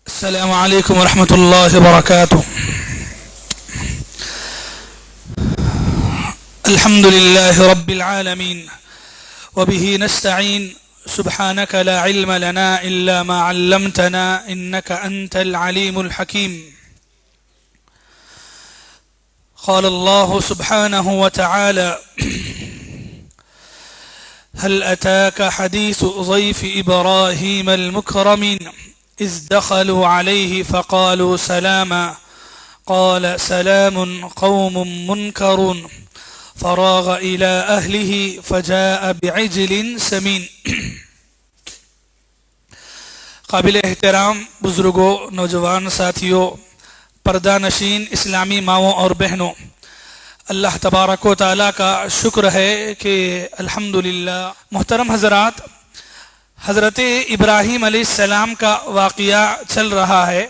السلام عليكم ورحمة الله وبركاته. الحمد لله رب العالمين وبه نستعين. سبحانك لا علم لنا إلا ما علمتنا إنك أنت العليم الحكيم. قال الله سبحانه وتعالى: هل أتاك حديث ضيف إبراهيم المكرمين إذ دخلوا عليه فقالوا سلاما قال سلام قوم منكرون فراغ إلى أهله فجاء بعجل سمين. قابل احترام بزرگوں، نوجوان ساتھیوں، پردہ نشین اسلامی ماؤں اور بہنوں، اللہ تبارک و تعالیٰ کا شکر ہے کہ الحمدللہ. محترم حضرات، حضرت ابراہیم علیہ السلام کا واقعہ چل رہا ہے.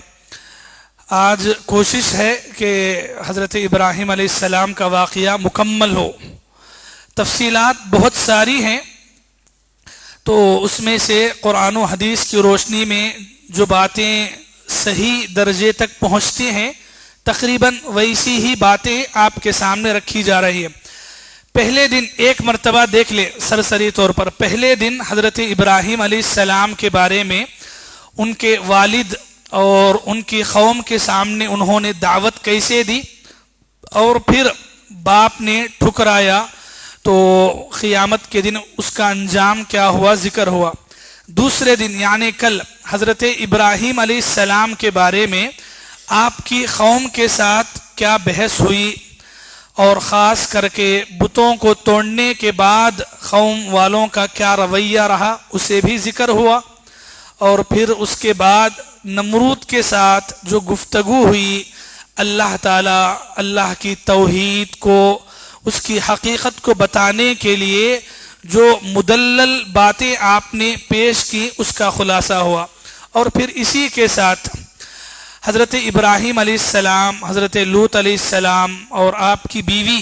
آج کوشش ہے کہ حضرت ابراہیم علیہ السلام کا واقعہ مکمل ہو. تفصیلات بہت ساری ہیں، تو اس میں سے قرآن و حدیث کی روشنی میں جو باتیں صحیح درجے تک پہنچتی ہیں تقریباً ویسی ہی باتیں آپ کے سامنے رکھی جا رہی ہیں. پہلے دن ایک مرتبہ دیکھ لے سرسری طور پر. پہلے دن حضرت ابراہیم علیہ السلام کے بارے میں ان کے والد اور ان کی قوم کے سامنے انہوں نے دعوت کیسے دی، اور پھر باپ نے ٹھکرایا تو قیامت کے دن اس کا انجام کیا ہوا ذکر ہوا. دوسرے دن یعنی کل حضرت ابراہیم علیہ السلام کے بارے میں آپ کی قوم کے ساتھ کیا بحث ہوئی، اور خاص کر کے بتوں کو توڑنے کے بعد قوم والوں کا کیا رویہ رہا اسے بھی ذکر ہوا. اور پھر اس کے بعد نمرود کے ساتھ جو گفتگو ہوئی، اللہ تعالیٰ اللہ کی توحید کو، اس کی حقیقت کو بتانے کے لیے جو مدلل باتیں آپ نے پیش کی اس کا خلاصہ ہوا. اور پھر اسی کے ساتھ حضرت ابراہیم علیہ السلام، حضرت لوط علیہ السلام اور آپ کی بیوی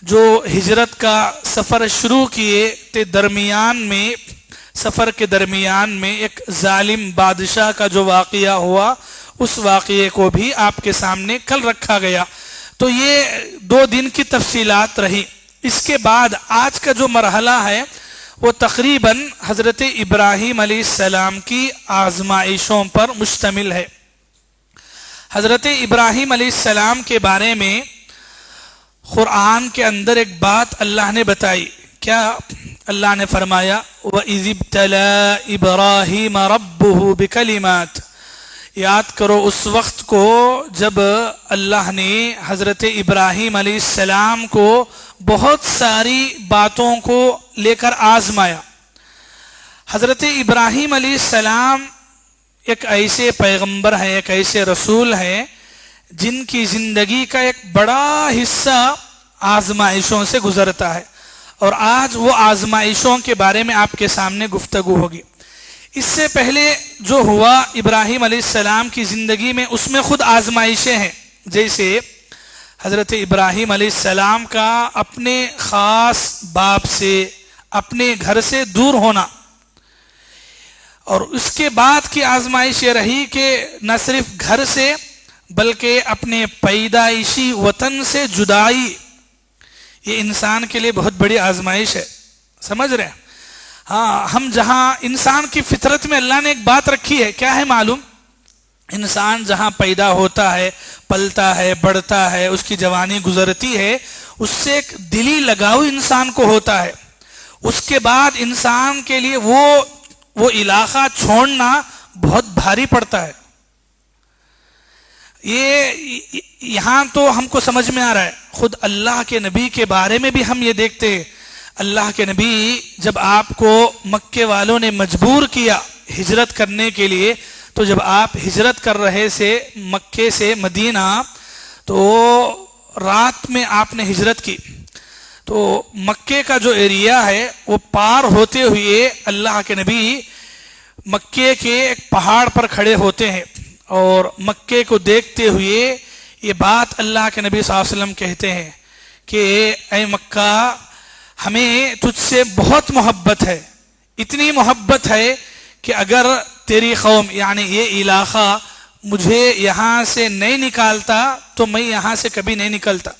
جو ہجرت کا سفر شروع کیے تھے، سفر کے درمیان میں ایک ظالم بادشاہ کا جو واقعہ ہوا، اس واقعے کو بھی آپ کے سامنے کل رکھا گیا. تو یہ 2 دن کی تفصیلات رہی. اس کے بعد آج کا جو مرحلہ ہے وہ تقریباً حضرت ابراہیم علیہ السلام کی آزمائشوں پر مشتمل ہے. حضرت ابراہیم علیہ السلام کے بارے میں قرآن کے اندر ایک بات اللہ نے بتائی. کیا اللہ نے فرمایا؟ وَإِذِ ابْتَلَىٰ إِبْرَاهِيمَ رَبُّهُ بِكَلِمَاتٍ. یاد کرو اس وقت کو جب اللہ نے حضرت ابراہیم علیہ السلام کو بہت ساری باتوں کو لے کر آزمایا. حضرت ابراہیم علیہ السلام ایک ایسے پیغمبر ہیں، ایک ایسے رسول ہیں جن کی زندگی کا ایک بڑا حصہ آزمائشوں سے گزرتا ہے، اور آج وہ آزمائشوں کے بارے میں آپ کے سامنے گفتگو ہوگی. اس سے پہلے جو ہوا ابراہیم علیہ السلام کی زندگی میں، اس میں خود آزمائشیں ہیں. جیسے حضرت ابراہیم علیہ السلام کا اپنے خاص باپ سے، اپنے گھر سے دور ہونا، اور اس کے بعد کی آزمائش یہ رہی کہ نہ صرف گھر سے بلکہ اپنے پیدائشی وطن سے جدائی. یہ انسان کے لیے بہت بڑی آزمائش ہے، سمجھ رہے ہیں؟ ہاں، ہم جہاں انسان کی فطرت میں اللہ نے ایک بات رکھی ہے، کیا ہے معلوم؟ انسان جہاں پیدا ہوتا ہے، پلتا ہے، بڑھتا ہے، اس کی جوانی گزرتی ہے، اس سے ایک دلی لگاؤ انسان کو ہوتا ہے. اس کے بعد انسان کے لیے وہ علاقہ چھوڑنا بہت بھاری پڑتا ہے. یہ یہاں تو ہم کو سمجھ میں آ رہا ہے. خود اللہ کے نبی کے بارے میں بھی ہم یہ دیکھتے ہیں. اللہ کے نبی جب آپ کو مکے والوں نے مجبور کیا ہجرت کرنے کے لیے، تو جب آپ ہجرت کر رہے تھے مکے سے مدینہ، تو رات میں آپ نے ہجرت کی. تو مکے کا جو ایریا ہے وہ پار ہوتے ہوئے اللہ کے نبی مکے کے ایک پہاڑ پر کھڑے ہوتے ہیں، اور مکے کو دیکھتے ہوئے یہ بات اللہ کے نبی صلی اللہ علیہ وسلم کہتے ہیں کہ اے مکہ، ہمیں تجھ سے بہت محبت ہے. اتنی محبت ہے کہ اگر تیری قوم یعنی یہ علاقہ مجھے یہاں سے نہیں نکالتا تو میں یہاں سے کبھی نہیں نکلتا.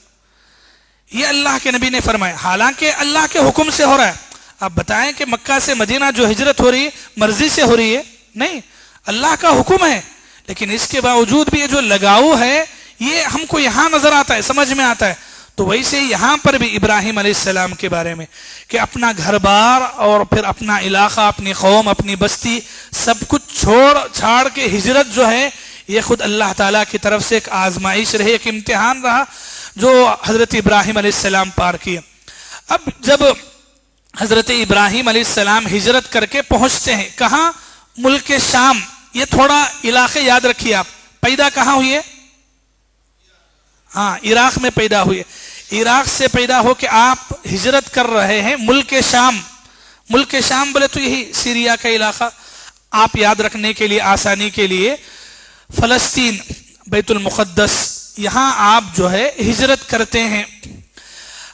یہ اللہ کے نبی نے فرمایا. حالانکہ اللہ کے حکم سے ہو رہا ہے. آپ بتائیں کہ مکہ سے مدینہ جو ہجرت ہو رہی ہے مرضی سے ہو رہی ہے؟ نہیں، اللہ کا حکم ہے. لیکن اس کے باوجود بھی یہ جو لگاؤ ہے یہ ہم کو یہاں نظر آتا ہے، سمجھ میں آتا ہے. تو ویسے یہاں پر بھی ابراہیم علیہ السلام کے بارے میں کہ اپنا گھر بار اور پھر اپنا علاقہ، اپنی قوم، اپنی بستی سب کچھ چھاڑ کے ہجرت جو ہے یہ خود اللہ تعالیٰ کی طرف سے ایک آزمائش رہی، ایک امتحان رہا جو حضرت ابراہیم علیہ السلام پار کیے. اب جب حضرت ابراہیم علیہ السلام ہجرت کر کے پہنچتے ہیں کہاں؟ ملک شام. یہ تھوڑا علاقے یاد رکھیے آپ. پیدا کہاں ہوئی ہے؟ ہاں، عراق میں پیدا ہوئی ہے. عراق سے پیدا ہو کے آپ ہجرت کر رہے ہیں ملک شام. ملک شام بولے تو یہی سیریا کا علاقہ. آپ یاد رکھنے کے لیے، آسانی کے لیے، فلسطین، بیت المقدس، یہاں آپ جو ہے ہجرت کرتے ہیں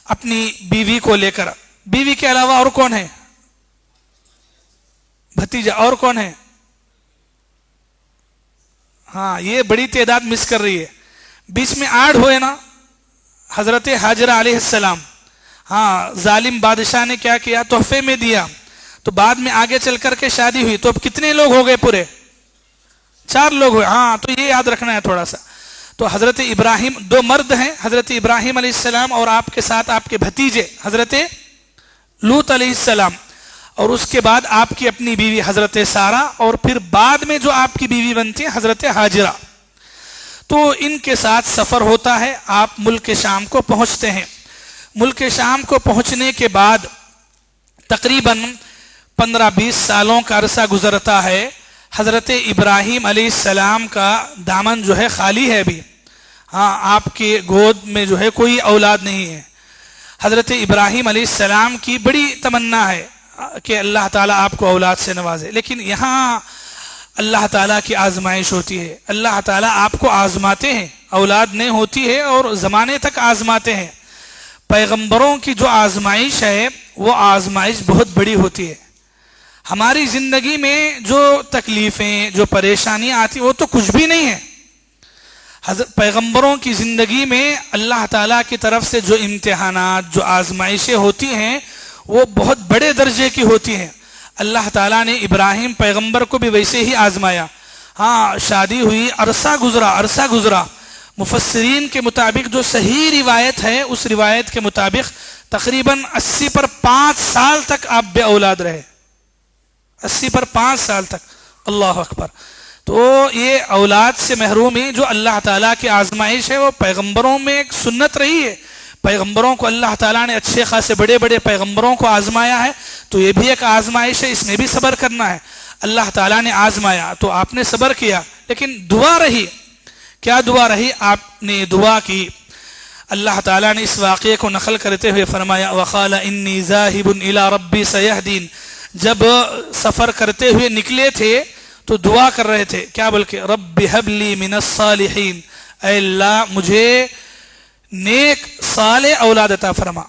اپنی بیوی کو لے کر. بیوی کے علاوہ اور کون ہے؟ بھتیجا. اور کون ہے؟ ہاں، یہ بڑی تعداد مس کر رہی ہے. بیچ میں ایڈ ہوئے نا حضرت ہاجرہ علیہ السلام. ہاں، ظالم بادشاہ نے کیا کیا؟ تحفے میں دیا. تو بعد میں آگے چل کر کے شادی ہوئی. تو اب کتنے لوگ ہو گئے؟ پورے 4 لوگ ہوئے. ہاں، تو یہ یاد رکھنا ہے تھوڑا سا. تو حضرت ابراہیم 2 مرد ہیں، حضرت ابراہیم علیہ السلام اور آپ کے ساتھ آپ کے بھتیجے حضرت لوط علیہ السلام، اور اس کے بعد آپ کی اپنی بیوی حضرت سارہ، اور پھر بعد میں جو آپ کی بیوی بنتی ہے حضرت ہاجرہ. تو ان کے ساتھ سفر ہوتا ہے. آپ ملک شام کو پہنچتے ہیں. ملک شام کو پہنچنے کے بعد تقریباً 15-20 سالوں کا عرصہ گزرتا ہے. حضرت ابراہیم علیہ السلام کا دامن جو ہے خالی ہے ابھی. ہاں، آپ کے گود میں جو ہے کوئی اولاد نہیں ہے. حضرت ابراہیم علیہ السلام کی بڑی تمنا ہے کہ اللہ تعالیٰ آپ کو اولاد سے نوازے. لیکن یہاں اللہ تعالیٰ کی آزمائش ہوتی ہے. اللہ تعالیٰ آپ کو آزماتے ہیں. اولاد نہیں ہوتی ہے اور زمانے تک آزماتے ہیں. پیغمبروں کی جو آزمائش ہے وہ آزمائش بہت بڑی ہوتی ہے. ہماری زندگی میں جو تکلیفیں، جو پریشانیاں آتی وہ تو کچھ بھی نہیں ہے. پیغمبروں کی زندگی میں اللہ تعالیٰ کی طرف سے جو امتحانات، جو آزمائشیں ہوتی ہیں وہ بہت بڑے درجے کی ہوتی ہیں. اللہ تعالیٰ نے ابراہیم پیغمبر کو بھی ویسے ہی آزمایا. ہاں، شادی ہوئی، عرصہ گزرا. مفسرین کے مطابق جو صحیح روایت ہے اس روایت کے مطابق تقریباً 80 پر 5 سال تک آپ بے اولاد رہے. 80 پر 5 سال تک. اللہ اکبر. تو یہ اولاد سے محرومی جو اللہ تعالیٰ کی آزمائش ہے وہ پیغمبروں میں ایک سنت رہی ہے. پیغمبروں کو اللہ تعالیٰ نے اچھے خاصے بڑے پیغمبروں کو آزمایا ہے. تو یہ بھی ایک آزمائش ہے، اس میں بھی صبر کرنا ہے. اللہ تعالیٰ نے آزمایا تو آپ نے صبر کیا. لیکن دعا رہی. کیا دعا رہی؟ آپ نے دعا کی. اللہ تعالیٰ نے اس واقعے کو نقل کرتے ہوئے فرمایا وَقَالَ إِنِّي ذَاهِبٌ إِلَىٰ رَبِّي سَيَهْدِينِ. جب سفر کرتے ہوئے نکلے تھے تو دعا کر رہے تھے. کیا بول کے؟ رَبِّ هَبْ لِي مِنَ الصَّالِحِينَ. اے اللہ مجھے نیک صالح اولاد عطا فرما.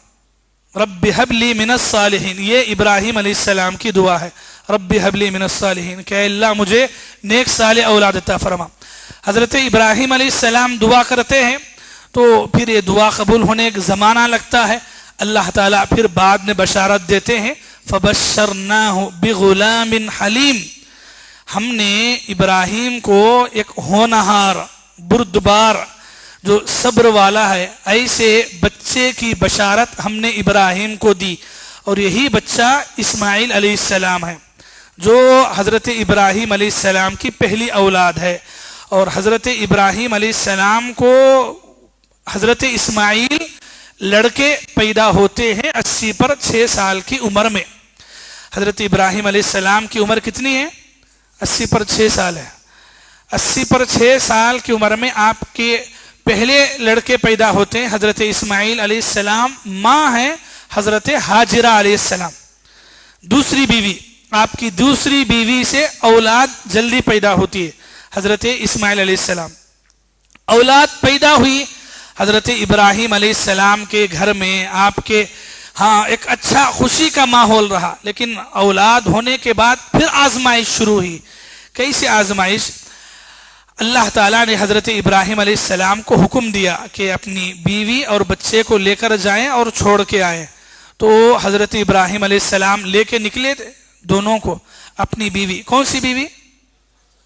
رب هب لي من الصالحین. یہ ابراہیم علیہ السلام کی دعا ہے. رب هب لي من الصالحین کہ اللہ مجھے نیک صالح اولاد عطا فرما. حضرت ابراہیم علیہ السلام دعا کرتے ہیں تو پھر یہ دعا قبول ہونے ایک زمانہ لگتا ہے. اللہ تعالیٰ پھر بعد میں بشارت دیتے ہیں فبشرناہ بغلام حلیم. ہم نے ابراہیم کو ایک ہونہار، بردبار، جو صبر والا ہے، ایسے بچے کی بشارت ہم نے ابراہیم کو دی. اور یہی بچہ اسماعیل علیہ السلام ہے جو حضرت ابراہیم علیہ السلام کی پہلی اولاد ہے. اور حضرت ابراہیم علیہ السلام کو حضرت اسماعیل لڑکے پیدا ہوتے ہیں 80 پر 6 سال کی عمر میں. حضرت ابراہیم علیہ السلام کی عمر کتنی ہے؟ 80 پر 6 سال ہے. 80 پر 6 سال کی عمر میں آپ کے پہلے لڑکے پیدا ہوتے ہیں. حضرت اسماعیل علیہ السلام ماں ہیں حضرت ہاجرہ علیہ السلام، دوسری بیوی. آپ کی دوسری بیوی سے اولاد جلدی پیدا ہوتی ہے. حضرت اسماعیل علیہ السلام اولاد پیدا ہوئی. حضرت ابراہیم علیہ السلام کے گھر میں آپ کے ایک اچھا خوشی کا ماحول رہا. لیکن اولاد ہونے کے بعد پھر آزمائش شروع ہوئی. کیسی آزمائش؟ اللہ تعالیٰ نے حضرت ابراہیم علیہ السلام کو حکم دیا کہ اپنی بیوی اور بچے کو لے کر جائیں اور چھوڑ کے آئیں. تو حضرت ابراہیم علیہ السلام لے کے نکلے دونوں کو، اپنی بیوی، کون سی بیوی؟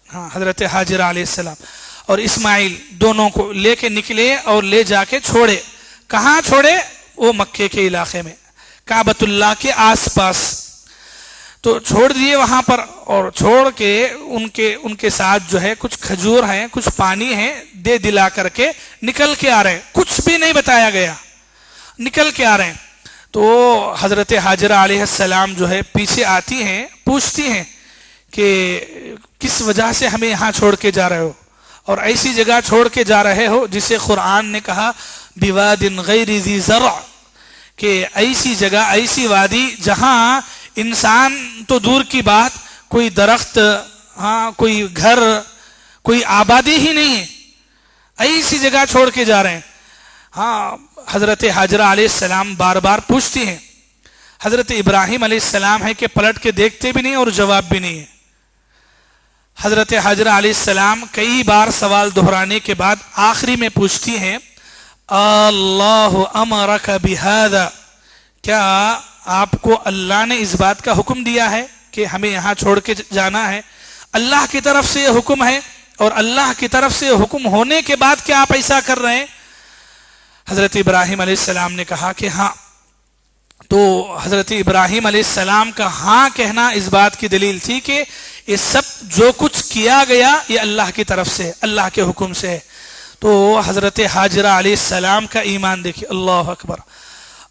ہاں، حضرت ہاجرہ علیہ السلام اور اسماعیل، دونوں کو لے کے نکلے اور لے جا کے چھوڑے. کہاں چھوڑے؟ وہ مکے کے علاقے میں، کعبۃ اللہ کے آس پاس. تو چھوڑ دیے وہاں پر، اور چھوڑ کے ان کے ساتھ جو ہے کچھ کھجور ہیں، کچھ پانی ہے، دے دلا کر کے نکل کے آ رہے ہیں. کچھ بھی نہیں بتایا گیا، نکل کے آ رہے ہیں. تو حضرت ہاجرہ علیہ السلام جو ہے پیچھے آتی ہیں، پوچھتی ہیں کہ کس وجہ سے ہمیں یہاں چھوڑ کے جا رہے ہو، اور ایسی جگہ چھوڑ کے جا رہے ہو جسے قرآن نے کہا بواد غیر ذی زرع، کہ ایسی جگہ، ایسی وادی جہاں انسان تو دور کی بات، کوئی درخت، ہاں کوئی گھر، کوئی آبادی ہی نہیں ہے، ایسی جگہ چھوڑ کے جا رہے ہیں. ہاں، حضرت ہاجرہ علیہ السلام بار بار پوچھتی ہیں. حضرت ابراہیم علیہ السلام ہے کہ پلٹ کے دیکھتے بھی نہیں اور جواب بھی نہیں ہے. حضرت ہاجرہ علیہ السلام کئی بار سوال دہرانے کے بعد آخری میں پوچھتی ہیں اللہ امرک بہذا، کیا آپ کو اللہ نے اس بات کا حکم دیا ہے کہ ہمیں یہاں چھوڑ کے جانا ہے؟ اللہ کی طرف سے یہ حکم ہے، اور اللہ کی طرف سے حکم ہونے کے بعد کیا آپ ایسا کر رہے ہیں؟ حضرت ابراہیم علیہ السلام نے کہا کہ ہاں. تو حضرت ابراہیم علیہ السلام کا ہاں کہنا اس بات کی دلیل تھی کہ یہ سب جو کچھ کیا گیا یہ اللہ کی طرف سے، اللہ کے حکم سے ہے. تو حضرت ہاجرہ علیہ السلام کا ایمان دیکھیے، اللہ اکبر.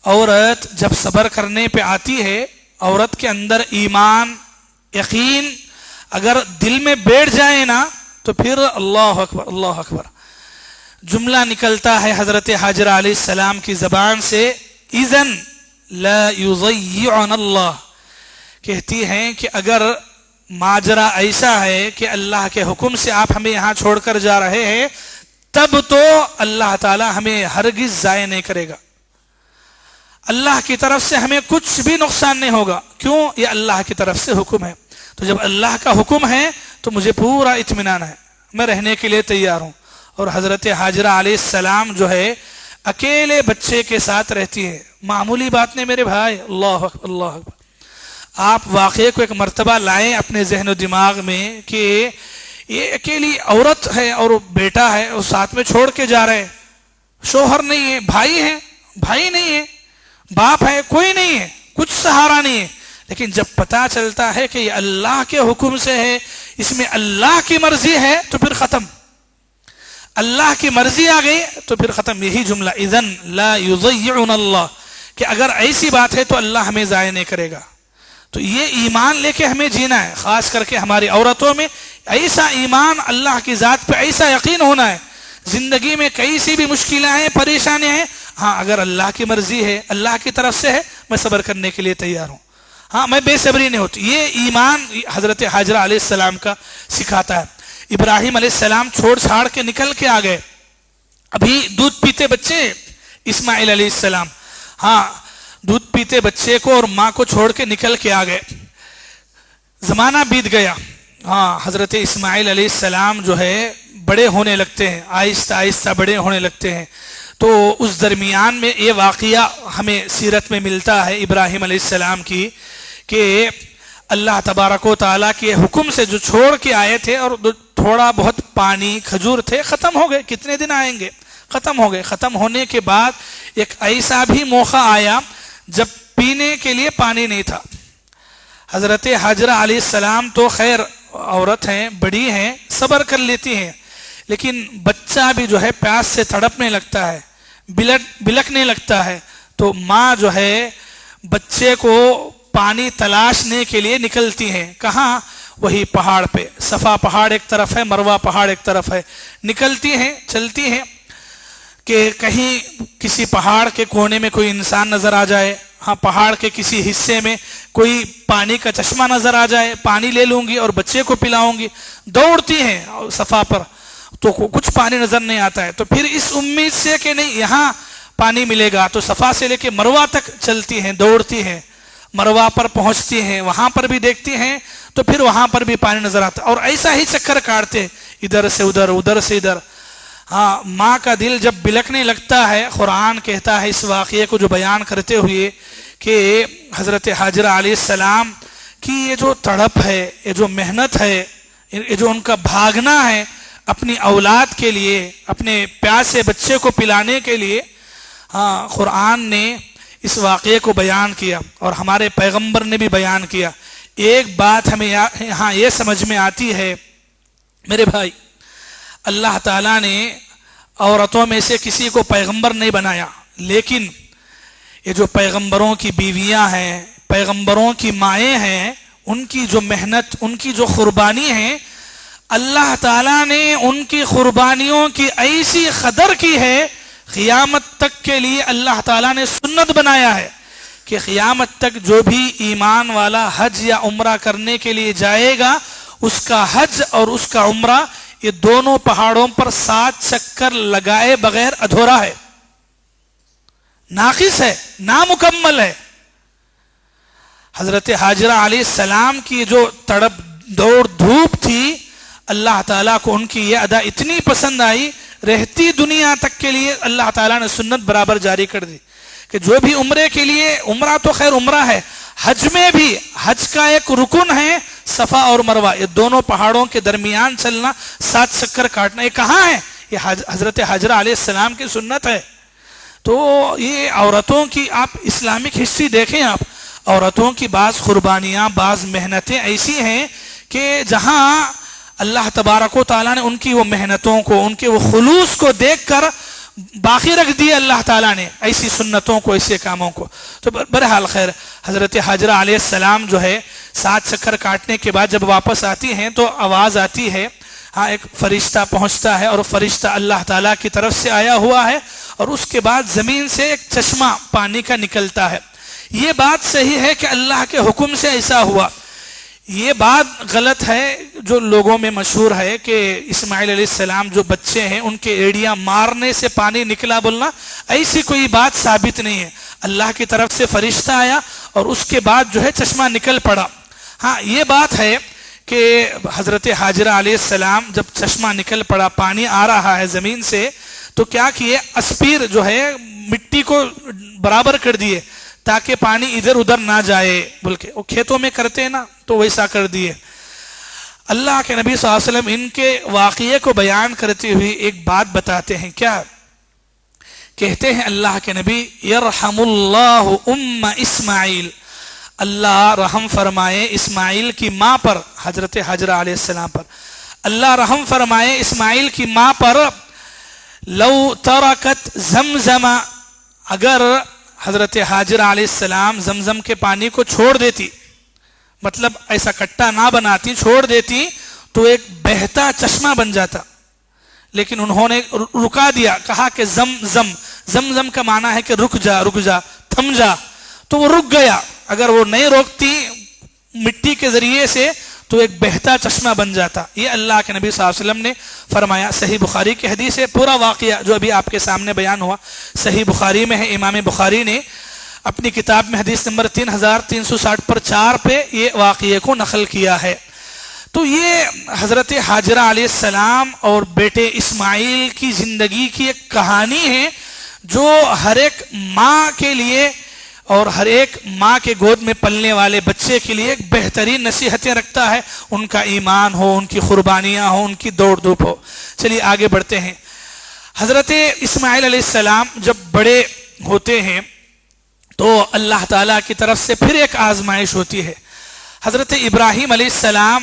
عورت جب صبر کرنے پہ آتی ہے، عورت کے اندر ایمان، یقین اگر دل میں بیٹھ جائے نا تو پھر اللہ اکبر، اللہ اکبر جملہ نکلتا ہے حضرت ہاجرہ علیہ السلام کی زبان سے، اذن لا یضیعنا اللہ. کہتی ہیں کہ اگر ماجرا ایسا ہے کہ اللہ کے حکم سے آپ ہمیں یہاں چھوڑ کر جا رہے ہیں، تب تو اللہ تعالی ہمیں ہرگز ضائع نہیں کرے گا، اللہ کی طرف سے ہمیں کچھ بھی نقصان نہیں ہوگا. کیوں؟ یہ اللہ کی طرف سے حکم ہے. تو جب اللہ کا حکم ہے تو مجھے پورا اطمینان ہے، میں رہنے کے لیے تیار ہوں. اور حضرت ہاجرہ علیہ السلام جو ہے اکیلے بچے کے ساتھ رہتی ہے. معمولی بات نہیں میرے بھائی، اللہ اکبر، اللہ اکبر. آپ واقعے کو ایک مرتبہ لائیں اپنے ذہن و دماغ میں کہ یہ اکیلی عورت ہے اور بیٹا ہے، اور ساتھ میں چھوڑ کے جا رہے، شوہر نہیں ہے، بھائی نہیں ہے، باپ ہے، کوئی نہیں ہے، کچھ سہارا نہیں ہے. لیکن جب پتا چلتا ہے کہ یہ اللہ کے حکم سے ہے، اس میں اللہ کی مرضی ہے، تو پھر ختم. اللہ کی مرضی آ گئی تو پھر ختم. یہی جملہ اذن لا یضیعنا اللہ، کہ اگر ایسی بات ہے تو اللہ ہمیں ضائع نہیں کرے گا. تو یہ ایمان لے کے ہمیں جینا ہے، خاص کر کے ہماری عورتوں میں ایسا ایمان، اللہ کی ذات پہ ایسا یقین ہونا ہے. زندگی میں کیسی بھی مشکلیں ہیں، پریشانیاں ہیں، ہاں اگر اللہ کی مرضی ہے، اللہ کی طرف سے ہے، میں صبر کرنے کے لیے تیار ہوں، ہاں میں بے صبری نہیں ہوتی. یہ ایمان حضرت ہاجرہ علیہ السلام کا سکھاتا ہے. ابراہیم علیہ السلام چھوڑ چھاڑ کے نکل کے آ گئے. ابھی دودھ پیتے بچے اسماعیل علیہ السلام، ہاں دودھ پیتے بچے کو اور ماں کو چھوڑ کے نکل کے آ گئے. زمانہ بیت گیا. ہاں حضرت اسماعیل علیہ السلام جو ہے بڑے ہونے لگتے ہیں، آہستہ آہستہ بڑے ہونے لگتے ہیں. تو اس درمیان میں یہ واقعہ ہمیں سیرت میں ملتا ہے ابراہیم علیہ السلام کی، کہ اللہ تبارک و تعالیٰ کے حکم سے جو چھوڑ کے آئے تھے، اور تھوڑا بہت پانی کھجور تھے، ختم ہو گئے. کتنے دن آئیں گے؟ ختم ہو گئے. ختم ہونے کے بعد ایک ایسا بھی موقع آیا جب پینے کے لیے پانی نہیں تھا. حضرت ہاجرہ علیہ السلام تو خیر عورت ہیں، بڑی ہیں، صبر کر لیتی ہیں، لیکن بچہ بھی جو ہے پیاس سے تڑپنے لگتا ہے، بلکنے لگتا ہے. تو ماں جو ہے بچے کو پانی تلاشنے کے لیے نکلتی ہیں. کہاں؟ وہی پہاڑ پہ. صفا پہاڑ ایک طرف ہے، مروہ پہاڑ ایک طرف ہے. نکلتی ہیں، چلتی ہیں کہ کہیں کسی پہاڑ کے کونے میں کوئی انسان نظر آ جائے، ہاں پہاڑ کے کسی حصے میں کوئی پانی کا چشمہ نظر آ جائے، پانی لے لوں گی اور بچے کو پلاؤں گی. دوڑتی ہیں صفا پر تو کچھ پانی نظر نہیں آتا ہے. تو پھر اس امید سے کہ نہیں یہاں پانی ملے گا، تو صفا سے لے کے مروہ تک چلتی ہیں، دوڑتی ہیں. مروہ پر پہنچتی ہیں، وہاں پر بھی دیکھتی ہیں تو پھر وہاں پر بھی پانی نظر آتا ہے، اور ایسا ہی چکر کاٹتے ادھر سے ادھر ادھر سے ادھر. ہاں ماں کا دل جب بلکنے لگتا ہے. قرآن کہتا ہے اس واقعے کو جو بیان کرتے ہوئے کہ حضرت حاجرہ علیہ السلام کی یہ جو تڑپ ہے, یہ جو محنت ہے, یہ جو ان کا بھاگنا ہے اپنی اولاد کے لیے, اپنے پیاسے بچے کو پلانے کے لیے, ہاں قرآن نے اس واقعے کو بیان کیا اور ہمارے پیغمبر نے بھی بیان کیا. ایک بات ہمیں یہاں یہ سمجھ میں آتی ہے میرے بھائی, اللہ تعالیٰ نے عورتوں میں سے کسی کو پیغمبر نہیں بنایا, لیکن یہ جو پیغمبروں کی بیویاں ہیں, پیغمبروں کی مائیں ہیں, ان کی جو محنت, ان کی جو قربانی ہے, اللہ تعالیٰ نے ان کی قربانیوں کی ایسی قدر کی ہے, قیامت تک کے لیے اللہ تعالیٰ نے سنت بنایا ہے کہ قیامت تک جو بھی ایمان والا حج یا عمرہ کرنے کے لیے جائے گا, اس کا حج اور اس کا عمرہ یہ دونوں پہاڑوں پر 7 چکر لگائے بغیر ادھورا ہے, ناقص ہے, نامکمل ہے. حضرت حاجرہ علیہ السلام کی جو تڑپ دوڑ دھوپ تھی, اللہ تعالیٰ کو ان کی یہ ادا اتنی پسند آئی, رہتی دنیا تک کے لیے اللہ تعالیٰ نے سنت برابر جاری کر دی کہ جو بھی عمرے کے لیے, عمرہ تو خیر عمرہ ہے, حج میں بھی, حج کا ایک رکن ہے صفا اور مروہ, یہ دونوں پہاڑوں کے درمیان چلنا, 7 چکر کاٹنا. یہ کہاں ہے؟ یہ حضرت حاجرہ علیہ السلام کی سنت ہے. تو یہ عورتوں کی آپ اسلامک ہسٹری دیکھیں, آپ عورتوں کی بعض قربانیاں, بعض محنتیں ایسی ہیں کہ جہاں اللہ تبارک و تعالیٰ نے ان کی وہ محنتوں کو, ان کے وہ خلوص کو دیکھ کر باقی رکھ دیے اللہ تعالیٰ نے ایسی سنتوں کو, ایسے کاموں کو. تو بہرحال خیر, حضرت حاجرہ علیہ السلام جو ہے 7 چکر کاٹنے کے بعد جب واپس آتی ہیں تو آواز آتی ہے, ہاں ایک فرشتہ پہنچتا ہے اور فرشتہ اللہ تعالیٰ کی طرف سے آیا ہوا ہے, اور اس کے بعد زمین سے ایک چشمہ پانی کا نکلتا ہے. یہ بات صحیح ہے کہ اللہ کے حکم سے ایسا ہوا. یہ بات غلط ہے جو لوگوں میں مشہور ہے کہ اسماعیل علیہ السلام جو بچے ہیں ان کے ایڑیاں مارنے سے پانی نکلا بولنا, ایسی کوئی بات ثابت نہیں ہے. اللہ کی طرف سے فرشتہ آیا اور اس کے بعد جو ہے چشمہ نکل پڑا. ہاں یہ بات ہے کہ حضرت حاجرہ علیہ السلام جب چشمہ نکل پڑا, پانی آ رہا ہے زمین سے, تو کیا کیے, اسپیر جو ہے مٹی کو برابر کر دیے تاکہ پانی ادھر ادھر نہ جائے, بول کے وہ کھیتوں میں کرتے ہیں نا, تو ویسا کر دیے. اللہ کے نبی صلی اللہ علیہ وسلم ان کے واقعے کو بیان کرتے ہوئے ایک بات بتاتے ہیں. کیا کہتے ہیں اللہ کے نبی, یرحم اللہ ام اسماعیل, اللہ رحم فرمائے اسماعیل کی ماں پر, حضرت حاجرہ علیہ السلام پر, اللہ رحم فرمائے اسماعیل کی ماں پر. لو ترکت زمزم, اگر حضرت حاجرہ علیہ السلام زمزم کے پانی کو چھوڑ دیتی, مطلب ایسا کٹا نہ بناتی, چھوڑ دیتی, تو ایک بہتا چشمہ بن جاتا. لیکن انہوں نے رکا دیا, کہا کہ زم کا معنی ہے کہ رک جا, رک جا, تھم جا, تو وہ رک گیا. اگر وہ نہیں روکتی مٹی کے ذریعے سے تو ایک بہتا چشمہ بن جاتا. یہ اللہ کے نبی صلی اللہ علیہ وسلم نے فرمایا. صحیح بخاری کی حدیث ہے, پورا واقعہ جو ابھی آپ کے سامنے بیان ہوا صحیح بخاری میں ہے. امام بخاری نے اپنی کتاب میں حدیث نمبر 3360 پر 4 پہ یہ واقعے کو نقل کیا ہے. تو یہ حضرت حاجرہ علیہ السلام اور بیٹے اسماعیل کی زندگی کی ایک کہانی ہے جو ہر ایک ماں کے لیے اور ہر ایک ماں کے گود میں پلنے والے بچے کے لیے ایک بہترین نصیحتیں رکھتا ہے. ان کا ایمان ہو, ان کی قربانیاں ہو, ان کی دوڑ دھوپ ہو. چلیے آگے بڑھتے ہیں. حضرت اسماعیل علیہ السلام جب بڑے ہوتے ہیں تو اللہ تعالیٰ کی طرف سے پھر ایک آزمائش ہوتی ہے. حضرت ابراہیم علیہ السلام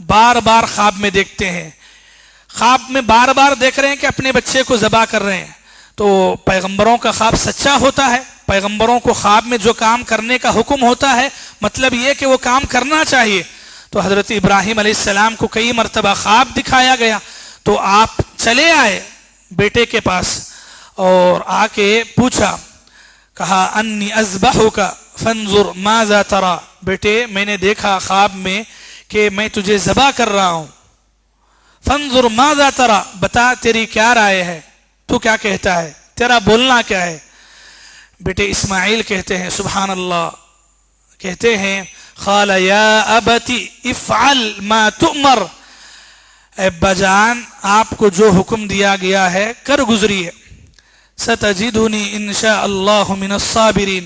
بار بار خواب میں دیکھتے ہیں, خواب میں بار بار دیکھ رہے ہیں کہ اپنے بچے کو ذبح کر رہے ہیں. تو پیغمبروں کا خواب سچا ہوتا ہے, پیغمبروں کو خواب میں جو کام کرنے کا حکم ہوتا ہے مطلب یہ کہ وہ کام کرنا چاہیے. تو حضرت ابراہیم علیہ السلام کو کئی مرتبہ خواب دکھایا گیا, تو آپ چلے آئے بیٹے کے پاس اور آ کے پوچھا, کہا انی اذبحک فانظر ماذا ترى, بیٹے میں نے دیکھا خواب میں کہ میں تجھے ذبح کر رہا ہوں. فانظر ماذا ترى, بتا تیری کیا رائے ہے, تو کیا کہتا ہے, تیرا بولنا کیا ہے. بیٹے اسماعیل کہتے ہیں سبحان اللہ, کہتے ہیں قال یا ابت افعل ما تؤمر, ابا جان آپ کو جو حکم دیا گیا ہے کر گزریے. ستجدنی انشاء اللہ من الصابرین.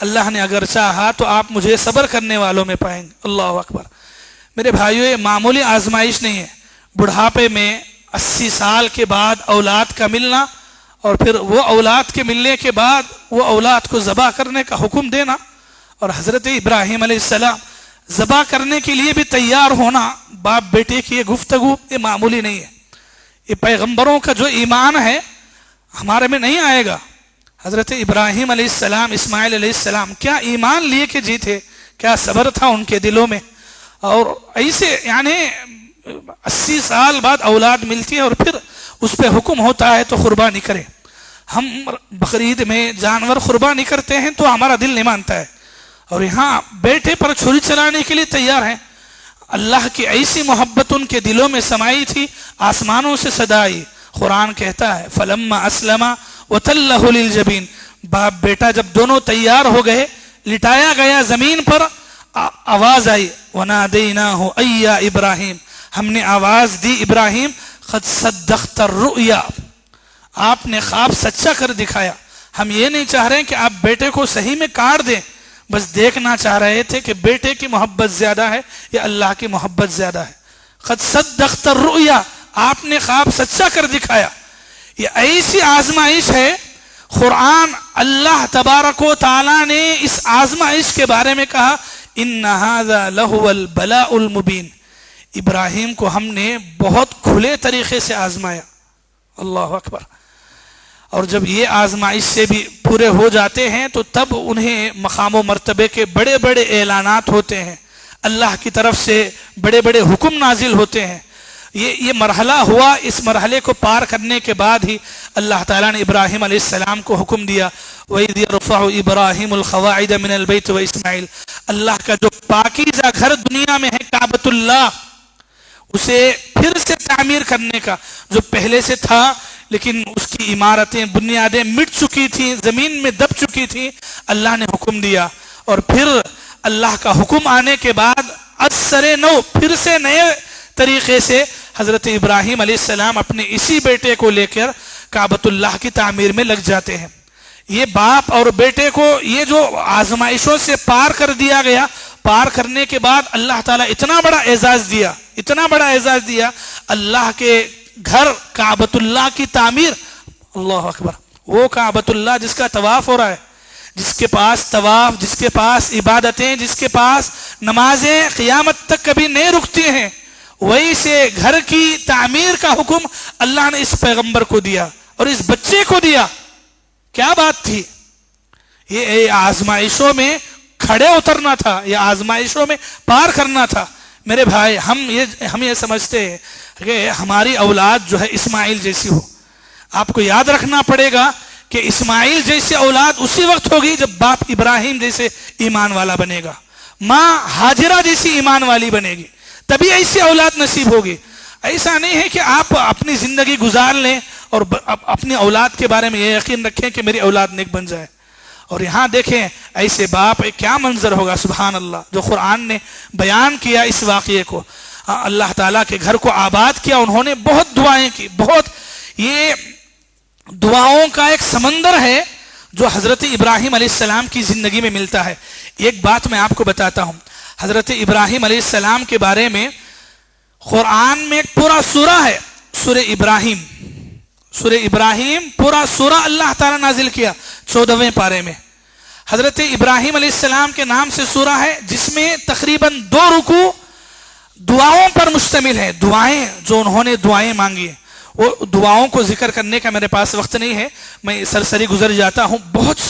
اللہ نے اگر چاہا تو آپ مجھے صبر کرنے والوں میں پائیں گے. اللہ اکبر. میرے بھائیو یہ معمولی آزمائش نہیں ہے. بڑھاپے میں 80 سال کے بعد اولاد کا ملنا اور پھر وہ اولاد کے ملنے کے بعد وہ اولاد کو ذبح کرنے کا حکم دینا اور حضرت ابراہیم علیہ السلام ذبح کرنے کے لیے بھی تیار ہونا. باپ بیٹے کی یہ گفتگو یہ معمولی نہیں ہے. یہ پیغمبروں کا جو ایمان ہے ہمارے میں نہیں آئے گا. حضرت ابراہیم علیہ السلام اسماعیل علیہ السلام کیا ایمان لیے کہ جیتے, کیا صبر تھا ان کے دلوں میں. اور ایسے یعنی 80 سال بعد اولاد ملتی ہے اور پھر اس پہ حکم ہوتا ہے تو قربانی کرے. ہم بقرعید میں جانور قربانی کرتے ہیں تو ہمارا دل نہیں مانتا ہے اور یہاں بیٹے پر چھری چلانے کے لیے تیار ہیں. اللہ کی ایسی محبت ان کے دلوں میں سمائی تھی, آسمانوں سے صدا آئی. قرآن کہتا ہے فلما اسلم وتلہ للجبین. باپ بیٹا جب دونوں تیار ہو گئے, لٹایا گیا زمین پر, آواز آئی ونادیناہ ای یا ابراہیم. ہم نے آواز دی ابراہیم قد صدقت الرؤیا, آپ نے خواب سچا کر دکھایا. ہم یہ نہیں چاہ رہے کہ آپ بیٹے کو صحیح میں کاٹ دیں, بس دیکھنا چاہ رہے تھے کہ بیٹے کی محبت زیادہ ہے یا اللہ کی محبت زیادہ ہے. قد صدقت الرؤیا, آپ نے خواب سچا کر دکھایا. یہ ایسی آزمائش ہے. قرآن اللہ تبارک و تعالی نے اس آزمائش کے بارے میں کہا ان ھذا لہو البلاء المبین. ابراہیم کو ہم نے بہت کھلے طریقے سے آزمایا. اللہ اکبر. اور جب یہ آزمائش سے بھی پورے ہو جاتے ہیں تو تب انہیں مقام و مرتبے کے بڑے بڑے اعلانات ہوتے ہیں, اللہ کی طرف سے بڑے بڑے حکم نازل ہوتے ہیں. یہ مرحلہ ہوا. اس مرحلے کو پار کرنے کے بعد ہی اللہ تعالیٰ نے ابراہیم علیہ السلام کو حکم دیا وَإِذْ يَرْفَعُ إِبْرَاهِيمُ الْقَوَاعِدَ مِنَ الْبَيْتِ وَإِسْمَاعِيلُ. اللہ کا جو پاکیزہ گھر دنیا میں ہے کعبۃ اللہ, اسے پھر سے تعمیر کرنے کا, جو پہلے سے تھا لیکن اس کی عمارتیں بنیادیں مٹ چکی تھیں, زمین میں دب چکی تھیں, اللہ نے حکم دیا. اور پھر اللہ کا حکم آنے کے بعد از سر نو پھر سے نئے طریقے سے حضرت ابراہیم علیہ السلام اپنے اسی بیٹے کو لے کر کعبۃ اللہ کی تعمیر میں لگ جاتے ہیں. یہ باپ اور بیٹے کو یہ جو آزمائشوں سے پار کر دیا گیا, پار کرنے کے بعد اللہ تعالیٰ اتنا بڑا اعزاز دیا, اتنا بڑا اعزاز دیا. اللہ کے گھر کعبۃ اللہ کی تعمیر. اللہ اکبر. وہ کعبۃ اللہ جس کا طواف ہو رہا ہے, جس کے پاس طواف, جس کے پاس عبادتیں, جس کے پاس نمازیں قیامت تک کبھی نہیں رکتی ہیں, وہی سے گھر کی تعمیر کا حکم اللہ نے اس پیغمبر کو دیا اور اس بچے کو دیا. کیا بات تھی. یہ آزمائشوں میں کھڑے اترنا تھا, یہ آزمائشوں میں پار کرنا تھا. میرے بھائی ہم یہ سمجھتے ہیں کہ ہماری اولاد جو ہے اسماعیل جیسی ہو. آپ کو یاد رکھنا پڑے گا کہ اسماعیل جیسی اولاد اسی وقت ہوگی جب باپ ابراہیم جیسے ایمان والا بنے گا, ماں ہاجرہ جیسی ایمان والی بنے گی, تبھی ایسی اولاد نصیب ہوگی. ایسا نہیں ہے کہ آپ اپنی زندگی گزار لیں اور اپنی اولاد کے بارے میں یہ یقین رکھیں کہ میری اولاد نیک بن جائے. اور یہاں دیکھیں ایسے باپ کیا منظر ہوگا. سبحان اللہ. جو قرآن نے بیان کیا اس واقعے کو, اللہ تعالیٰ کے گھر کو آباد کیا, انہوں نے بہت دعائیں کی, بہت. یہ دعاؤں کا ایک سمندر ہے جو حضرت ابراہیم علیہ السلام کی زندگی میں ملتا ہے. ایک بات میں آپ کو بتاتا ہوں. حضرت ابراہیم علیہ السلام کے بارے میں قرآن میں ایک پورا سورہ ہے, سورہ ابراہیم. سورہ ابراہیم پورا سورہ اللہ تعالیٰ نازل کیا 14ویں پارے میں. حضرت ابراہیم علیہ السلام کے نام سے سورہ ہے جس میں تقریباً 2 رکوع دعاؤں پر مشتمل ہے. دعائیں جو انہوں نے دعائیں مانگی ہیں, وہ دعاؤں کو ذکر کرنے کا میرے پاس وقت نہیں ہے, میں سرسری گزر جاتا ہوں. بہت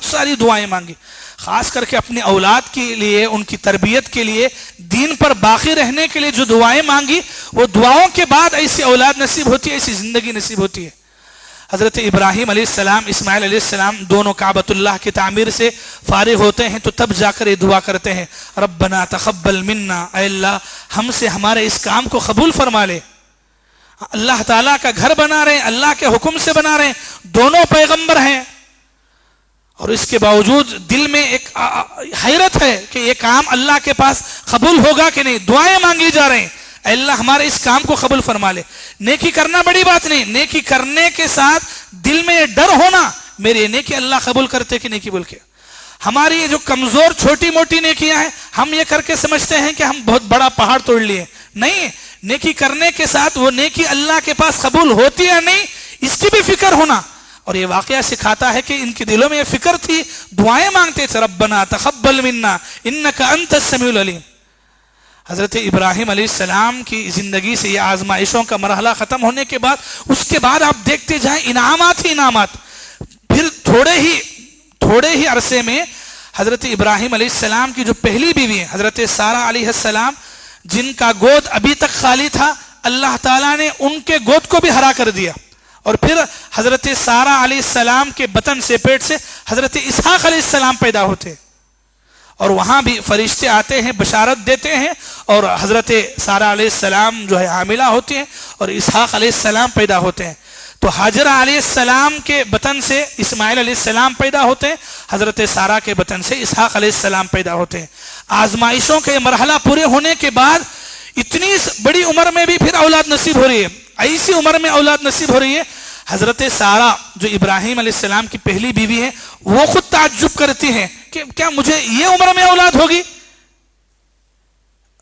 ساری دعائیں مانگی, خاص کر کے اپنی اولاد کے لیے, ان کی تربیت کے لیے, دین پر باقی رہنے کے لیے جو دعائیں مانگی, وہ دعاؤں کے بعد ایسی اولاد نصیب ہوتی ہے, ایسی زندگی نصیب ہوتی ہے. حضرت ابراہیم علیہ السلام, اسماعیل علیہ السلام دونوں کعبۃ اللہ کی تعمیر سے فارغ ہوتے ہیں تو تب جا کر یہ دعا کرتے ہیں ربنا تقبل منا, اے اللہ ہم سے ہمارے اس کام کو قبول فرما لے. اللہ تعالیٰ کا گھر بنا رہے ہیں, اللہ کے حکم سے بنا رہے ہیں, دونوں پیغمبر ہیں, اور اس کے باوجود دل میں ایک حیرت ہے کہ یہ کام اللہ کے پاس قبول ہوگا کہ نہیں. دعائیں مانگی جا رہے ہیں, اے اللہ ہمارے اس کام کو قبول فرما لے. نیکی کرنا بڑی بات نہیں, نیکی کرنے کے ساتھ دل میں یہ ڈر ہونا میری نیکی اللہ قبول کرتے کہ نیکی بول کے. ہماری یہ جو کمزور چھوٹی موٹی نیکیاں ہیں ہم یہ کر کے سمجھتے ہیں کہ ہم بہت بڑا پہاڑ توڑ لیے. نہیں, نیکی کرنے کے ساتھ وہ نیکی اللہ کے پاس قبول ہوتی ہے نہیں اس کی بھی فکر ہونا. اور یہ واقعہ سکھاتا ہے کہ ان کے دلوں میں یہ فکر تھی, دعائیں مانگتے تھے, ربنا تقبل منا انک انت السمیع العلیم. حضرت ابراہیم علیہ السلام کی زندگی سے یہ آزمائشوں کا مرحلہ ختم ہونے کے بعد اس کے بعد آپ دیکھتے جائیں انعامات ہی انعامات. پھر تھوڑے ہی عرصے میں حضرت ابراہیم علیہ السلام کی جو پہلی بیوی ہے حضرت سارہ علیہ السلام, جن کا گود ابھی تک خالی تھا, اللہ تعالیٰ نے ان کے گود کو بھی ہرا کر دیا. اور پھر حضرت سارہ علیہ السلام کے بطن سے, پیٹ سے حضرت اسحاق علیہ السلام پیدا ہوتے, اور وہاں بھی فرشتے آتے ہیں بشارت دیتے ہیں, اور حضرت سارہ علیہ السلام جو ہے حاملہ ہوتی ہیں اور اسحاق علیہ السلام پیدا ہوتے ہیں. تو حاجرہ علیہ السلام کے بطن سے اسماعیل علیہ السلام پیدا ہوتے ہیں, حضرت سارہ کے بطن سے اسحاق علیہ السلام پیدا ہوتے ہیں. آزمائشوں کے مرحلہ پورے ہونے کے بعد اتنی بڑی عمر میں بھی پھر اولاد نصیب ہو رہی ہے, ایسی عمر میں اولاد نصیب ہو رہی ہے. حضرت سارہ جو ابراہیم علیہ السلام کی پہلی بیوی ہے وہ خود تعجب کرتی ہیں کہ کیا مجھے یہ عمر میں اولاد ہوگی.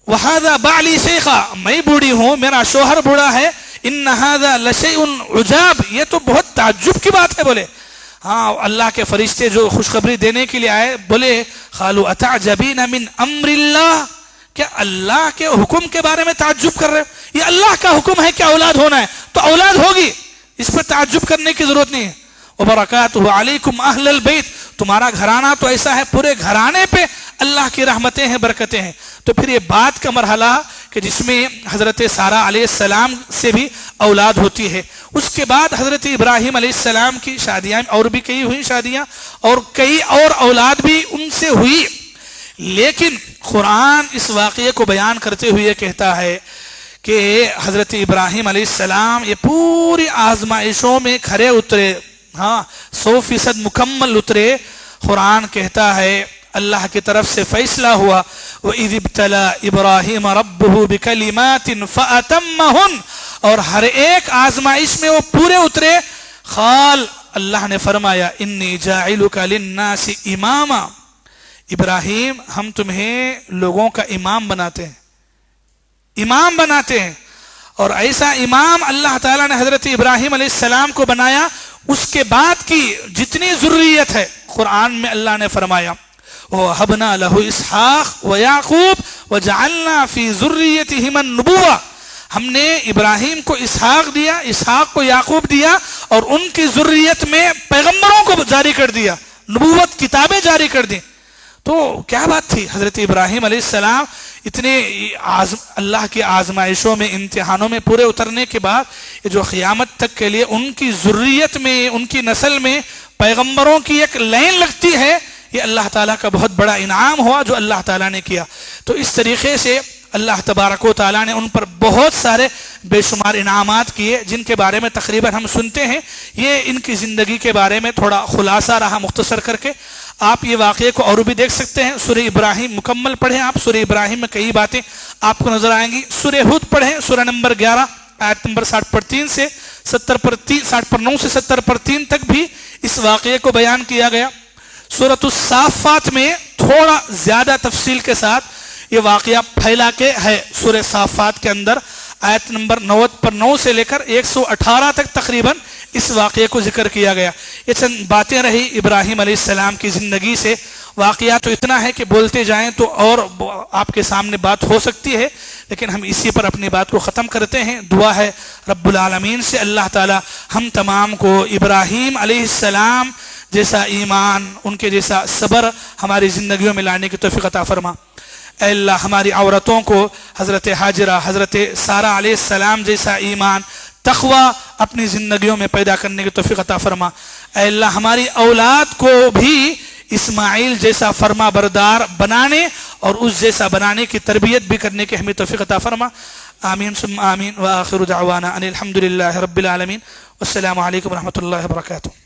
وَهَذَا بَعْلِي شَيْخًا, میں بوڑھی ہوں, میرا شوہر بوڑھا ہے. ان هذا لشيء عجاب, یہ تو بہت تعجب کی بات ہے. بولے ہاں, اللہ کے فرشتے جو خوشخبری دینے کے لیے آئے بولے قالوا اتعجبین من امر اللہ, کیا اللہ کے حکم کے بارے میں تعجب کر رہے ہو؟ یہ اللہ کا حکم ہے کہ اولاد ہونا ہے تو اولاد ہوگی, اس پر تعجب کرنے کی ضرورت نہیں ہے. وبرکاتہ علیکم اہل البیت, تمہارا گھرانہ تو ایسا ہے پورے گھرانے پہ اللہ کی رحمتیں ہیں, برکتیں ہیں. تو پھر یہ بات کا مرحلہ کہ جس میں حضرت سارہ علیہ السلام سے بھی اولاد ہوتی ہے. اس کے بعد حضرت ابراہیم علیہ السلام کی شادیاں اور بھی کئی ہوئی شادیاں, اور کئی اور اولاد بھی ان سے ہوئی. لیکن قرآن اس واقعے کو بیان کرتے ہوئے کہتا ہے کہ حضرت ابراہیم علیہ السلام یہ پوری آزمائشوں میں کھرے اترے, ہاں 100% مکمل اترے. قرآن کہتا ہے اللہ کی طرف سے فیصلہ ہوا, وَإِذِ ابْتَلَى إِبْرَاهِيمَ رَبُّهُ بِكَلِمَاتٍ فَأَتَمَّهُنْ, اور ہر ایک آزمائش میں وہ پورے اترے. قال, اللہ نے فرمایا انی جاعلک للناس اماما, ابراہیم ہم تمہیں لوگوں کا امام بناتے ہیں, امام بناتے ہیں. اور ایسا امام اللہ تعالیٰ نے حضرت ابراہیم علیہ السلام کو بنایا. اس کے بعد کی جتنی ذریت ہے قرآن میں اللہ نے فرمایا وَوَهَبْنَا لَهُ إِسْحَاقَ وَيَعْقُوبَ وَجَعَلْنَا فِي ذُرِّيَّتِهِمَا النُّبُوَّةَ, ہم نے ابراہیم کو اسحاق دیا, اسحاق کو یعقوب دیا, اور ان کی ذریت میں پیغمبروں کو جاری کر دیا, نبوت کتابیں جاری کر دی. تو کیا بات تھی, حضرت ابراہیم علیہ السلام اتنے اللہ کی آزمائشوں میں امتحانوں میں پورے اترنے کے بعد یہ جو قیامت تک کے لیے ان کی ذریت میں ان کی نسل میں پیغمبروں کی ایک لائن لگتی ہے, یہ اللہ تعالیٰ کا بہت بڑا انعام ہوا جو اللہ تعالیٰ نے کیا. تو اس طریقے سے اللہ تبارک و تعالیٰ نے ان پر بہت سارے بے شمار انعامات کیے جن کے بارے میں تقریباً ہم سنتے ہیں. یہ ان کی زندگی کے بارے میں تھوڑا خلاصہ رہا مختصر کر کے. آپ یہ واقعے کو اور بھی دیکھ سکتے ہیں, سورہ ابراہیم مکمل پڑھیں آپ, سورہ ابراہیم میں کئی باتیں آپ کو نظر آئیں گی. سورہ ہود پڑھیں, سورہ نمبر 11 آیت نمبر 60 پر 3 سے 70 پر 3, 60 پر 9 سے 70 پر 3 تک بھی اس واقعے کو بیان کیا گیا. سورۃ الصافات میں تھوڑا زیادہ تفصیل کے ساتھ یہ واقعہ پھیلا کے ہے. سورہ صافات کے اندر آیت نمبر 90 پر 9 سے لے کر 118 تک تقریباً اس واقعے کو ذکر کیا گیا. یہ چند باتیں رہی ابراہیم علیہ السلام کی زندگی سے. واقعہ تو اتنا ہے کہ بولتے جائیں تو اور آپ کے سامنے بات ہو سکتی ہے, لیکن ہم اسی پر اپنی بات کو ختم کرتے ہیں. دعا ہے رب العالمین سے اللہ تعالی ہم تمام کو ابراہیم علیہ السلام جیسا ایمان, ان کے جیسا صبر ہماری زندگیوں میں لانے کی توفیق عطا فرما. اے اللہ ہماری عورتوں کو حضرت حاجرہ, حضرت سارہ علیہ السلام جیسا ایمان, تقوی اپنی زندگیوں میں پیدا کرنے کی توفیق عطا فرما. اے اللہ ہماری اولاد کو بھی اسماعیل جیسا فرما بردار بنانے اور اس جیسا بنانے کی تربیت بھی کرنے کی ہمیں توفیق عطا فرما. آمین ثم آمین. وآخر دعوانا ان الحمد للہ رب العالمین. والسلام علیکم ورحمۃ اللہ وبرکاتہ.